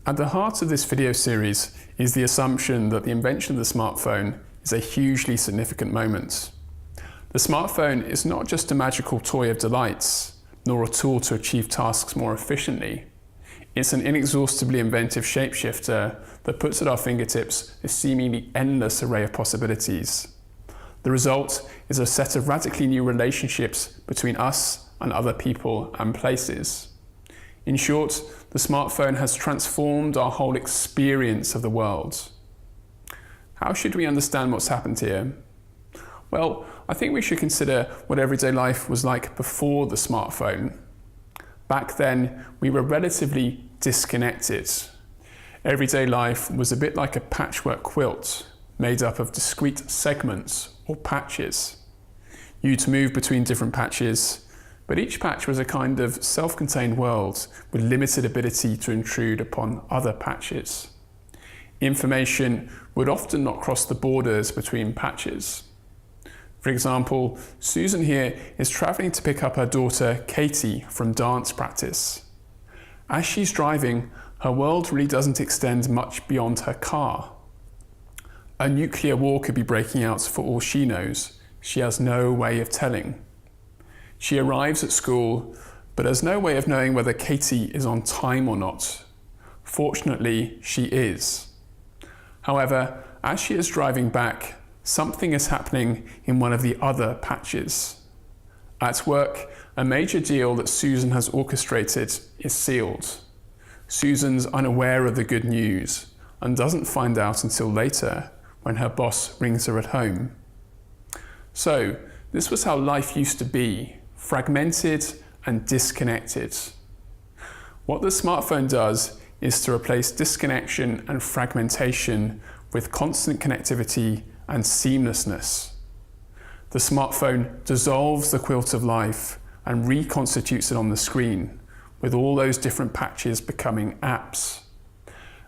At the heart of this video series is the assumption that the invention of the smartphone is a hugely significant moment. The smartphone is not just a magical toy of delights, nor a tool to achieve tasks more efficiently. It's an inexhaustibly inventive shapeshifter that puts at our fingertips a seemingly endless array of possibilities. The result is a set of radically new relationships between us and other people and places. In short, the smartphone has transformed our whole experience of the world. How should we understand what's happened here? Well, I think we should consider what everyday life was like before the smartphone. Back then, we were relatively disconnected. Everyday life was a bit like a patchwork quilt, made up of discrete segments or patches. You'd move between different patches, but each patch was a kind of self-contained world with limited ability to intrude upon other patches. Information would often not cross the borders between patches. For example, Susan here is traveling to pick up her daughter Katie from dance practice. As she's driving, her world really doesn't extend much beyond her car. A nuclear war could be breaking out for all she knows. She has no way of telling. She arrives at school, but has no way of knowing whether Katie is on time or not. Fortunately, she is. However, as she is driving back, something is happening in one of the other patches. At work, a major deal that Susan has orchestrated is sealed. Susan's unaware of the good news and doesn't find out until later when her boss rings her at home. So, this was how life used to be, fragmented and disconnected. What the smartphone does is to replace disconnection and fragmentation with constant connectivity and seamlessness. The smartphone dissolves the quilt of life and reconstitutes it on the screen, with all those different patches becoming apps.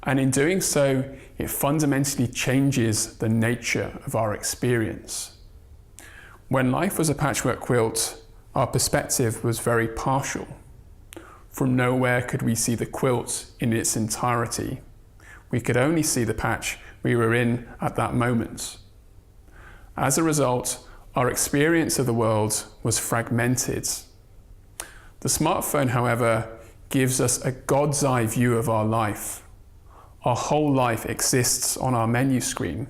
And in doing so, it fundamentally changes the nature of our experience. When life was a patchwork quilt, our perspective was very partial. From nowhere could we see the quilt in its entirety. We could only see the patch we were in at that moment. As a result, our experience of the world was fragmented. The smartphone, however, gives us a God's eye view of our life. Our whole life exists on our menu screen.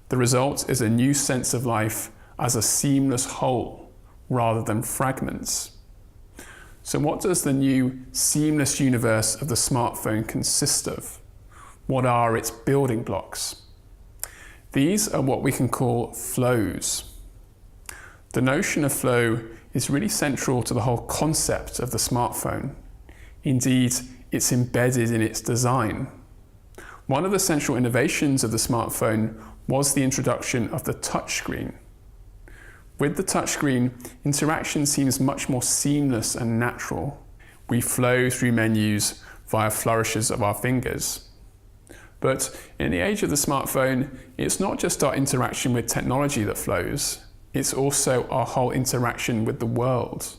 The result is a new sense of life as a seamless whole, rather than fragments. So what does the new seamless universe of the smartphone consist of? What are its building blocks? These are what we can call flows. The notion of flow is really central to the whole concept of the smartphone. Indeed, it's embedded in its design. One of the central innovations of the smartphone was the introduction of the touchscreen. With the touchscreen, interaction seems much more seamless and natural. We flow through menus via flourishes of our fingers. But in the age of the smartphone, it's not just our interaction with technology that flows, it's also our whole interaction with the world.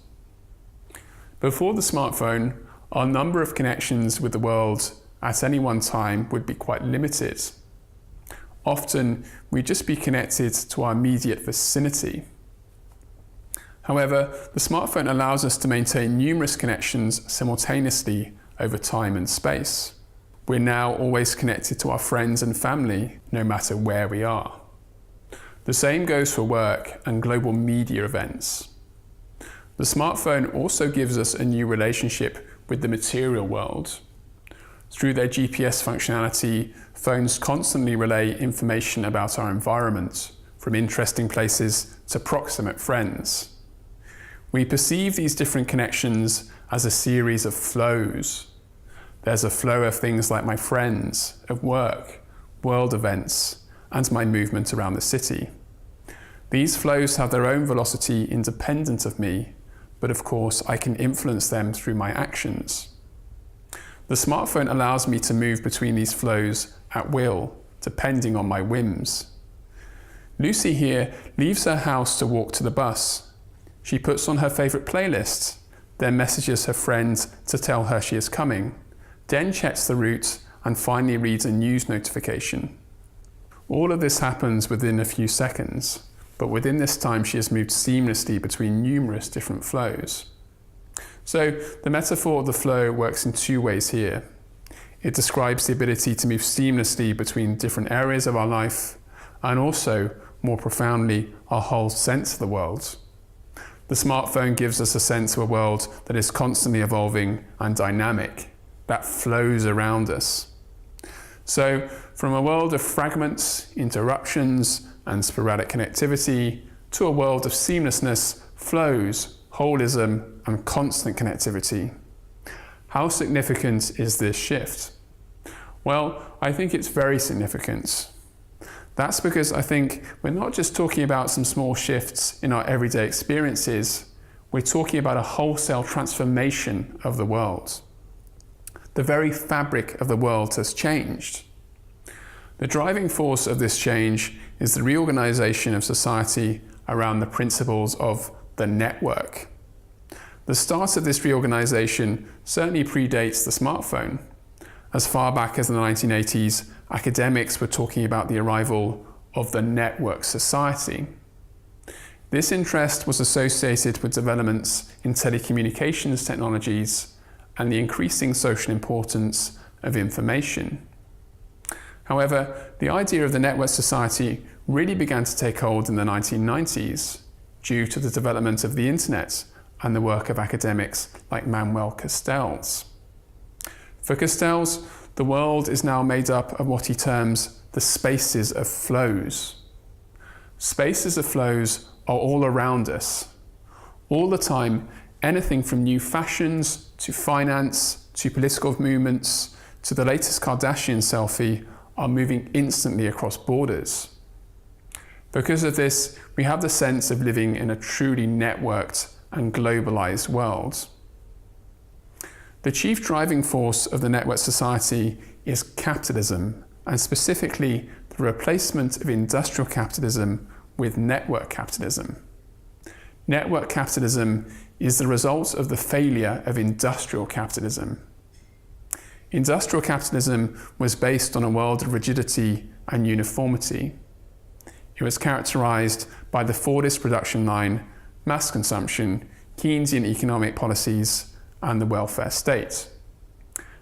Before the smartphone, our number of connections with the world at any one time would be quite limited. Often, we'd just be connected to our immediate vicinity. However, the smartphone allows us to maintain numerous connections simultaneously over time and space. We're now always connected to our friends and family, no matter where we are. The same goes for work and global media events. The smartphone also gives us a new relationship with the material world. Through their GPS functionality, phones constantly relay information about our environment, from interesting places to proximate friends. We perceive these different connections as a series of flows. There's a flow of things like my friends, of work, world events, and my movement around the city. These flows have their own velocity independent of me, but of course I can influence them through my actions. The smartphone allows me to move between these flows at will, depending on my whims. Lucy here leaves her house to walk to the bus. She puts on her favourite playlist, then messages her friend to tell her she is coming, then checks the route, and finally reads a news notification. All of this happens within a few seconds, but within this time she has moved seamlessly between numerous different flows. So the metaphor of the flow works in two ways here. It describes the ability to move seamlessly between different areas of our life, and also, more profoundly, our whole sense of the world. The smartphone gives us a sense of a world that is constantly evolving and dynamic, that flows around us. So, from a world of fragments, interruptions, and sporadic connectivity, to a world of seamlessness, flows, holism, and constant connectivity. How significant is this shift? Well, I think it's very significant. That's because I think we're not just talking about some small shifts in our everyday experiences, we're talking about a wholesale transformation of the world. The very fabric of the world has changed. The driving force of this change is the reorganization of society around the principles of the network. The start of this reorganization certainly predates the smartphone. As far back as the 1980s, academics were talking about the arrival of the network society. This interest was associated with developments in telecommunications technologies and the increasing social importance of information. However, the idea of the network society really began to take hold in the 1990s due to the development of the internet and the work of academics like Manuel Castells. For Castells, the world is now made up of what he terms the spaces of flows. Spaces of flows are all around us. All the time, anything from new fashions to finance to political movements to the latest Kardashian selfie are moving instantly across borders. Because of this, we have the sense of living in a truly networked and globalized world. The chief driving force of the network society is capitalism, and specifically the replacement of industrial capitalism with network capitalism. Network capitalism is the result of the failure of industrial capitalism. Industrial capitalism was based on a world of rigidity and uniformity. It was characterized by the Fordist production line, mass consumption, Keynesian economic policies, and the welfare state.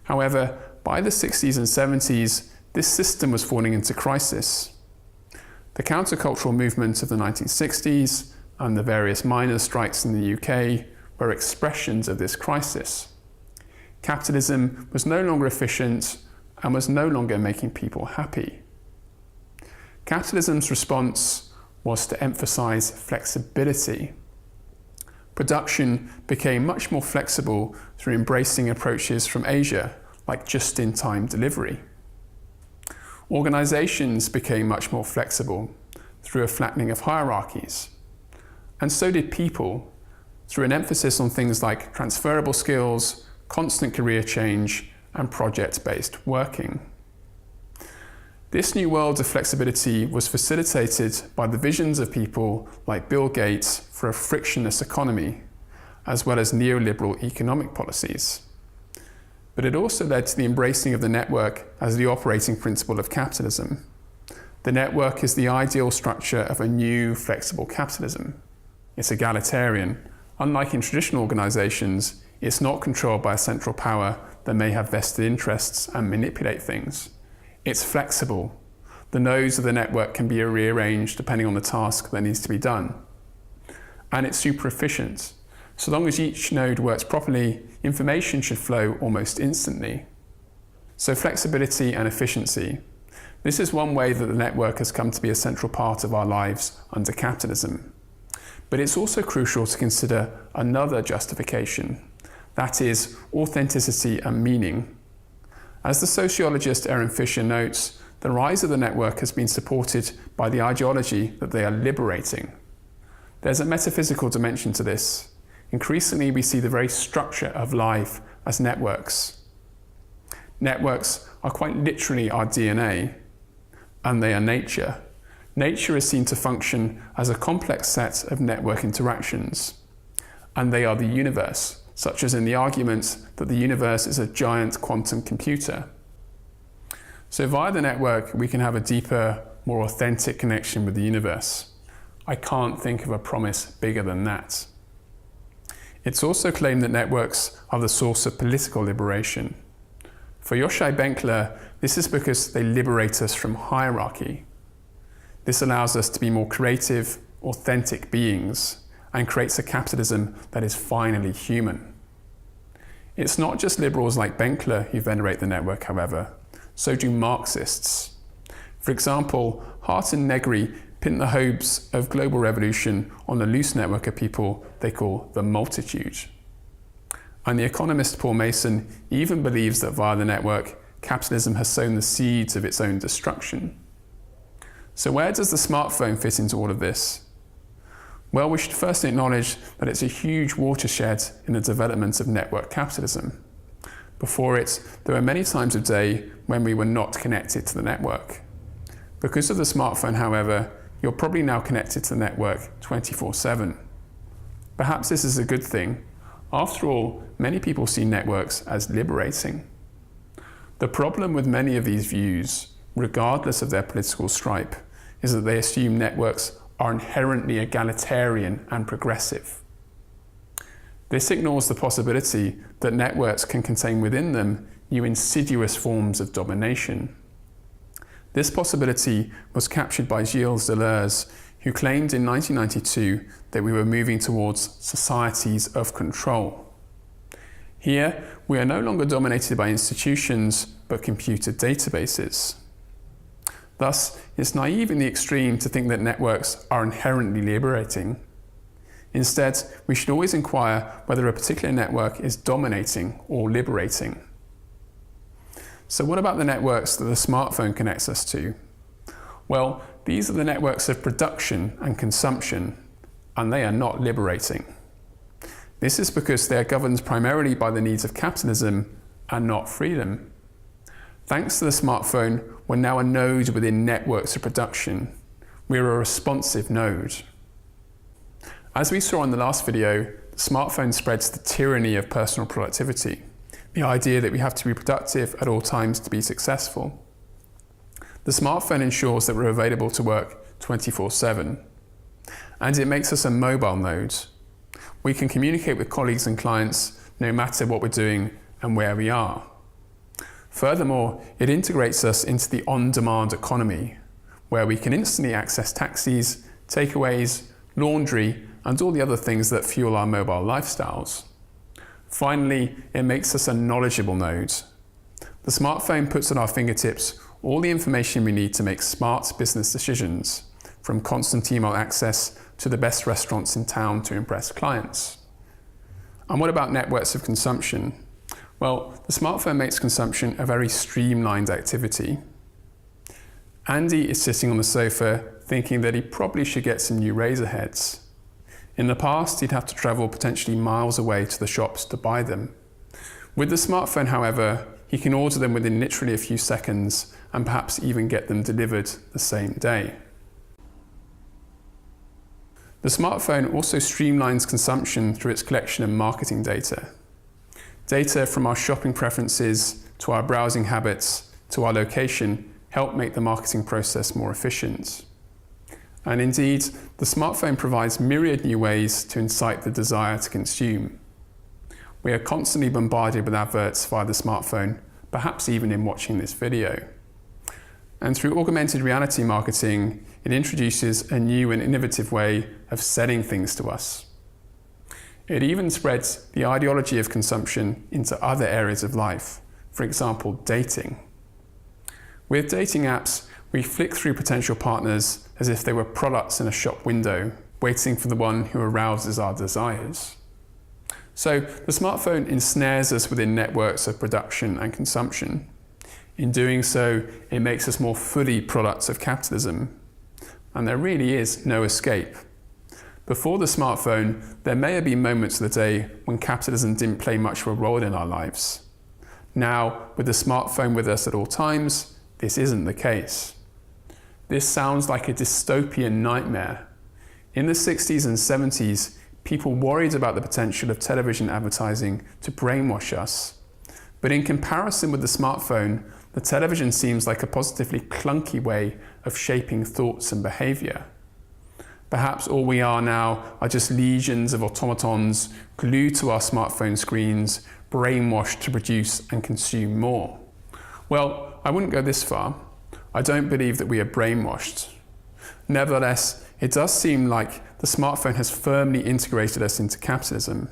However, by the 60s and 70s, this system was falling into crisis. The countercultural movement of the 1960s and the various miners' strikes in the UK were expressions of this crisis. Capitalism was no longer efficient and was no longer making people happy. Capitalism's response was to emphasize flexibility. Production became much more flexible through embracing approaches from Asia, like just-in-time delivery. Organizations became much more flexible through a flattening of hierarchies. And so did people, through an emphasis on things like transferable skills, constant career change, and project-based working. This new world of flexibility was facilitated by the visions of people like Bill Gates for a frictionless economy, as well as neoliberal economic policies. But it also led to the embracing of the network as the operating principle of capitalism. The network is the ideal structure of a new, flexible capitalism. It's egalitarian. Unlike in traditional organizations, it's not controlled by a central power that may have vested interests and manipulate things. It's flexible. The nodes of the network can be rearranged depending on the task that needs to be done. And it's super efficient. So long as each node works properly, information should flow almost instantly. So flexibility and efficiency. This is one way that the network has come to be a central part of our lives under capitalism. But it's also crucial to consider another justification. That is authenticity and meaning. As the sociologist Erin Fisher notes, the rise of the network has been supported by the ideology that they are liberating. There's a metaphysical dimension to this. Increasingly, we see the very structure of life as networks. Networks are quite literally our DNA, and they are nature. Nature is seen to function as a complex set of network interactions, and they are the universe, such as in the argument that the universe is a giant quantum computer. So via the network, we can have a deeper, more authentic connection with the universe. I can't think of a promise bigger than that. It's also claimed that networks are the source of political liberation. For Yochai Benkler, this is because they liberate us from hierarchy. This allows us to be more creative, authentic beings and creates a capitalism that is finally human. It's not just liberals like Benkler who venerate the network, however. So do Marxists. For example, Hart and Negri pin the hopes of global revolution on the loose network of people they call the multitude. And the economist Paul Mason even believes that via the network, capitalism has sown the seeds of its own destruction. So where does the smartphone fit into all of this? Well, we should first acknowledge that it's a huge watershed in the development of network capitalism. Before it, there were many times of day when we were not connected to the network. Because of the smartphone, however, you're probably now connected to the network 24/7. Perhaps this is a good thing. After all, many people see networks as liberating. The problem with many of these views, regardless of their political stripe, is that they assume networks are inherently egalitarian and progressive. This ignores the possibility that networks can contain within them new insidious forms of domination. This possibility was captured by Gilles Deleuze, who claimed in 1992 that we were moving towards societies of control. Here, we are no longer dominated by institutions, but computer databases. Thus, it's naive in the extreme to think that networks are inherently liberating. Instead, we should always inquire whether a particular network is dominating or liberating. So what about the networks that the smartphone connects us to? Well, these are the networks of production and consumption, and they are not liberating. This is because they are governed primarily by the needs of capitalism and not freedom. Thanks to the smartphone, we're now a node within networks of production. We're a responsive node. As we saw in the last video, the smartphone spreads the tyranny of personal productivity, the idea that we have to be productive at all times to be successful. The smartphone ensures that we're available to work 24/7, and it makes us a mobile node. We can communicate with colleagues and clients no matter what we're doing and where we are. Furthermore, it integrates us into the on-demand economy, where we can instantly access taxis, takeaways, laundry, and all the other things that fuel our mobile lifestyles. Finally, it makes us a knowledgeable node. The smartphone puts at our fingertips all the information we need to make smart business decisions, from constant email access to the best restaurants in town to impress clients. And what about networks of consumption? Well, the smartphone makes consumption a very streamlined activity. Andy is sitting on the sofa thinking that he probably should get some new razor heads. In the past, he'd have to travel potentially miles away to the shops to buy them. With the smartphone, however, he can order them within literally a few seconds and perhaps even get them delivered the same day. The smartphone also streamlines consumption through its collection of marketing data. Data from our shopping preferences to our browsing habits to our location help make the marketing process more efficient. And indeed, the smartphone provides myriad new ways to incite the desire to consume. We are constantly bombarded with adverts via the smartphone, perhaps even in watching this video. And through augmented reality marketing, it introduces a new and innovative way of selling things to us. It even spreads the ideology of consumption into other areas of life, for example, dating. With dating apps, we flick through potential partners as if they were products in a shop window, waiting for the one who arouses our desires. So the smartphone ensnares us within networks of production and consumption. In doing so, it makes us more fully products of capitalism. And there really is no escape. Before the smartphone, there may have been moments of the day when capitalism didn't play much of a role in our lives. Now, with the smartphone with us at all times, this isn't the case. This sounds like a dystopian nightmare. In the 60s and 70s, people worried about the potential of television advertising to brainwash us. But in comparison with the smartphone, the television seems like a positively clunky way of shaping thoughts and behaviour. Perhaps all we are now are just legions of automatons glued to our smartphone screens, brainwashed to produce and consume more. Well, I wouldn't go this far. I don't believe that we are brainwashed. Nevertheless, it does seem like the smartphone has firmly integrated us into capitalism.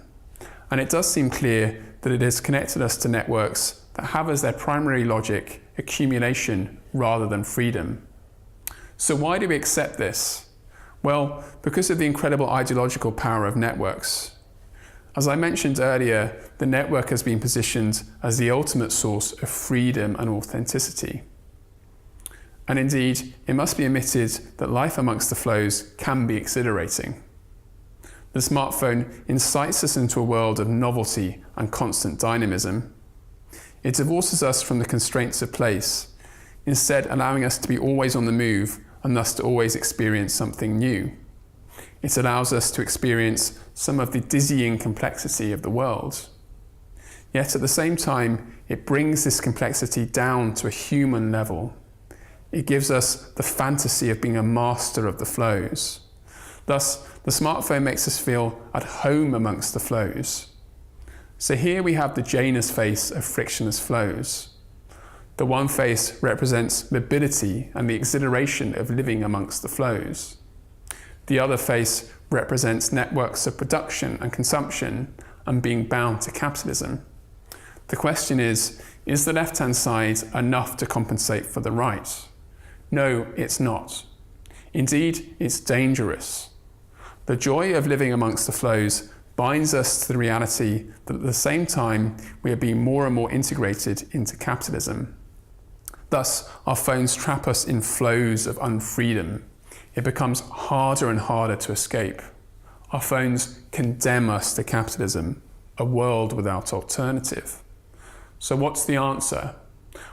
And it does seem clear that it has connected us to networks that have as their primary logic accumulation rather than freedom. So why do we accept this? Well, because of the incredible ideological power of networks. As I mentioned earlier, the network has been positioned as the ultimate source of freedom and authenticity. And indeed, it must be admitted that life amongst the flows can be exhilarating. The smartphone incites us into a world of novelty and constant dynamism. It divorces us from the constraints of place, instead allowing us to be always on the move and thus to always experience something new. It allows us to experience some of the dizzying complexity of the world. Yet at the same time, it brings this complexity down to a human level. It gives us the fantasy of being a master of the flows. Thus, the smartphone makes us feel at home amongst the flows. So here we have the Janus face of frictionless flows. The one face represents mobility and the exhilaration of living amongst the flows. The other face represents networks of production and consumption and being bound to capitalism. The question is the left-hand side enough to compensate for the right? No, it's not. Indeed, it's dangerous. The joy of living amongst the flows binds us to the reality that at the same time we are being more and more integrated into capitalism. Thus, our phones trap us in flows of unfreedom. It becomes harder and harder to escape. Our phones condemn us to capitalism, a world without alternative. So what's the answer?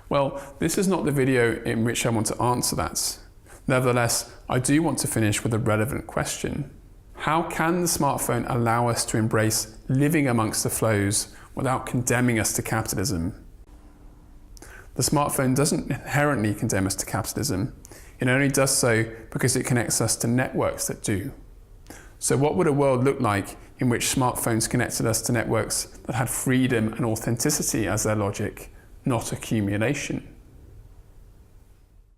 Well, this is not the video in which I want to answer that. Nevertheless, I do want to finish with a relevant question. How can the smartphone allow us to embrace living amongst the flows without condemning us to capitalism? The smartphone doesn't inherently condemn us to capitalism. It only does so because it connects us to networks that do. So what would a world look like in which smartphones connected us to networks that had freedom and authenticity as their logic, not accumulation?